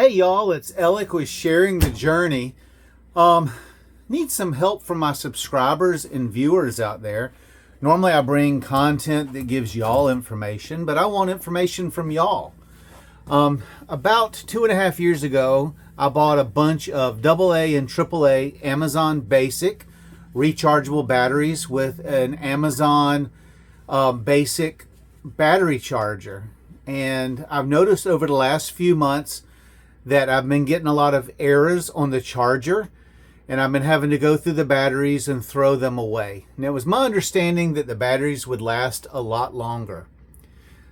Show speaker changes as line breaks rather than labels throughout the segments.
Hey y'all, it's Alec with Sharing the Journey. Need some help from my subscribers and viewers out there. Normally I bring content that gives y'all information, but I want information from y'all. About 2.5 years ago, I bought a bunch of AA and AAA Amazon Basic rechargeable batteries with an Amazon Basic battery charger. And I've noticed over the last few months that I've been getting a lot of errors on the charger, and I've been having to go through the batteries and throw them away. And it was my understanding that the batteries would last a lot longer.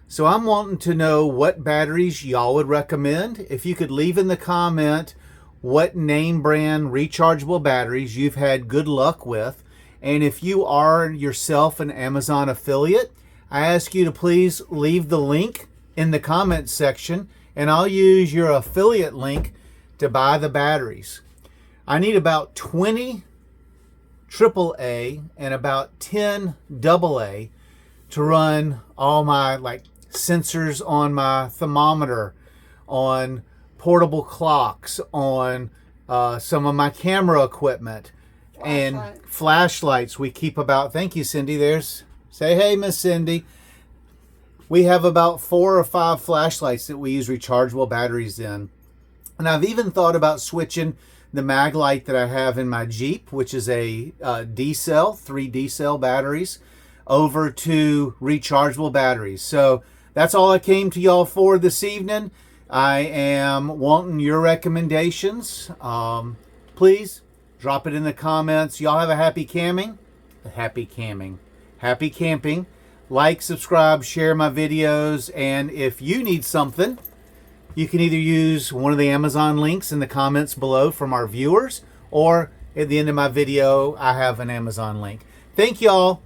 So I'm wanting to know what batteries y'all would recommend. If you could leave in the comment what name brand rechargeable batteries you've had good luck with. And if you are yourself an Amazon affiliate, I ask you to please leave the link in the comments section, and I'll use your affiliate link to buy the batteries. I need about 20 AAA and about 10 AA to run all my sensors on my thermometer, on portable clocks, on some of my camera equipment, and flashlights. We keep about, thank you Cindy, say hey Miss Cindy. We have about 4 or 5 flashlights that we use rechargeable batteries in. And I've even thought about switching the mag light that I have in my Jeep, which is a D-cell, 3 D-cell batteries, over to rechargeable batteries. So that's all I came to y'all for this evening. I am wanting your recommendations. Please drop it in the comments. Y'all have a happy camping. Happy camping. Like, subscribe, share my videos, and if you need something, you can either use one of the Amazon links in the comments below from our viewers, or at the end of my video, I have an Amazon link. Thank y'all.